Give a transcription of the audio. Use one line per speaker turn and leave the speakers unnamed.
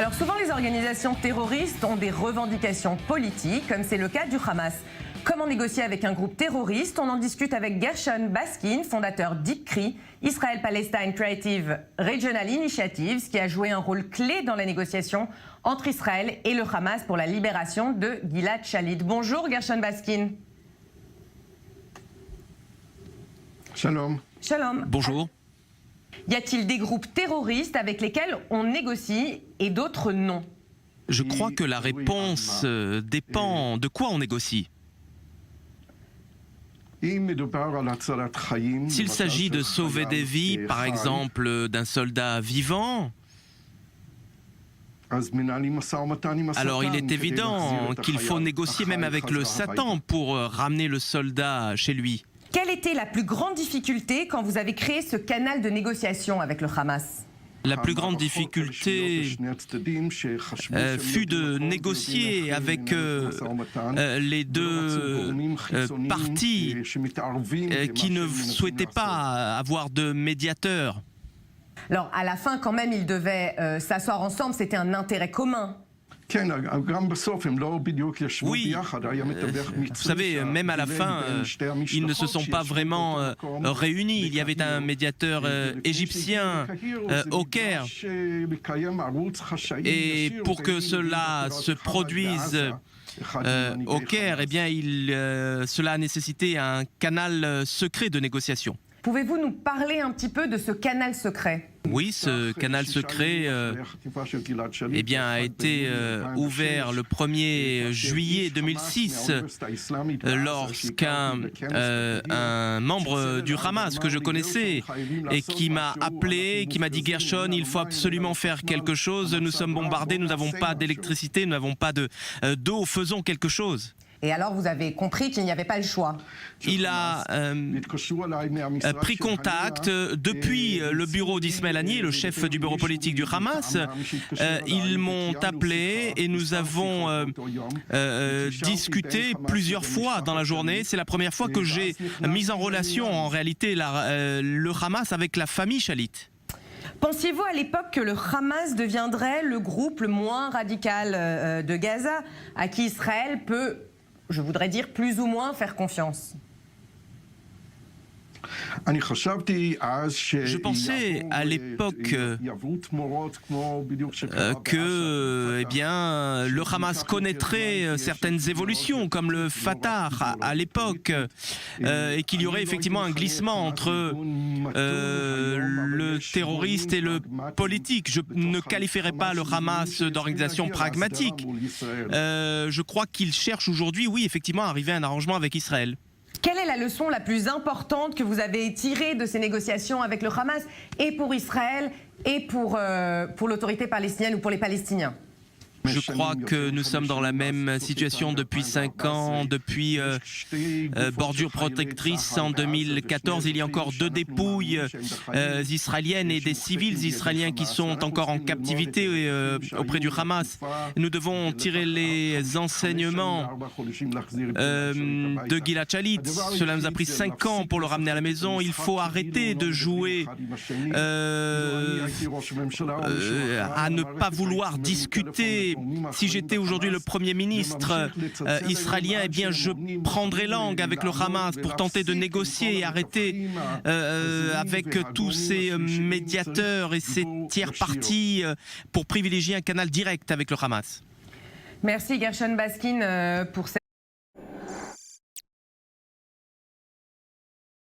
Alors souvent les organisations terroristes ont des revendications politiques, comme c'est le cas du Hamas. Comment négocier avec un groupe terroriste? On en discute avec Gershon Baskin, fondateur d'ICRI, Israel Palestine Creative Regional Initiatives, qui a joué un rôle clé dans la négociation entre Israël et le Hamas pour la libération de Gilad Shalit. Bonjour Gershon Baskin.
Shalom.
Shalom.
Bonjour.
Y a-t-il des groupes terroristes avec lesquels on négocie et d'autres non?
Je crois que la réponse dépend de quoi on négocie. S'il s'agit de sauver des vies, par exemple d'un soldat vivant, alors il est évident qu'il faut négocier même avec le Satan pour ramener le soldat chez lui.
Quelle était la plus grande difficulté quand vous avez créé ce canal de négociation avec le Hamas?
La plus grande difficulté fut de négocier avec les deux parties qui ne souhaitaient pas avoir de médiateur.
Alors à la fin quand même ils devaient s'asseoir ensemble, c'était un intérêt commun.
Oui, vous savez, même à la fin, ils ne se sont pas vraiment réunis. Il y avait un médiateur égyptien au Caire. Et pour que cela se produise au Caire, eh bien, cela a nécessité un canal secret de négociation.
Pouvez-vous nous parler un petit peu de ce canal secret?
Oui, ce canal secret eh bien, a été ouvert le 1er juillet 2006 lorsqu'un membre du Hamas que je connaissais et qui m'a appelé, qui m'a dit « Gershon, il faut absolument faire quelque chose, nous sommes bombardés, nous n'avons pas d'électricité, nous n'avons pas d'eau, faisons quelque chose ».
Et alors vous avez compris qu'il n'y avait pas le choix.
Il a pris contact depuis le bureau d'Ismaël Haniyeh, le chef du bureau politique du Hamas. Ils m'ont appelé et nous avons discuté plusieurs fois dans la journée. C'est la première fois que j'ai mis en relation en réalité le Hamas avec la famille Shalit.
Pensiez-vous à l'époque que le Hamas deviendrait le groupe le moins radical de Gaza, à qui Israël peut, je voudrais dire, plus ou moins faire confiance?
Je pensais à l'époque que eh bien, le Hamas connaîtrait certaines évolutions, comme le Fatah à l'époque, et qu'il y aurait effectivement un glissement entre le terroriste et le politique. Je ne qualifierais pas le Hamas d'organisation pragmatique. Je crois qu'il cherche aujourd'hui, oui, effectivement, à arriver à un arrangement avec Israël.
Quelle est la leçon la plus importante que vous avez tirée de ces négociations avec le Hamas, et pour Israël, et pour l'autorité palestinienne ou pour les Palestiniens?
Je crois que nous sommes dans la même situation depuis 5 ans, depuis bordure protectrice en 2014. Il y a encore 2 dépouilles israéliennes et des civils israéliens qui sont encore en captivité auprès du Hamas. Nous devons tirer les enseignements de Gilad Shalit. Cela nous a pris 5 ans pour le ramener à la maison. Il faut arrêter de jouer à ne pas vouloir discuter. Si j'étais aujourd'hui le Premier ministre israélien, eh bien je prendrais langue avec le Hamas pour tenter de négocier et arrêter avec tous ces médiateurs et ces tiers partis pour privilégier un canal direct avec le Hamas.
Merci Gershon Baskin pour cette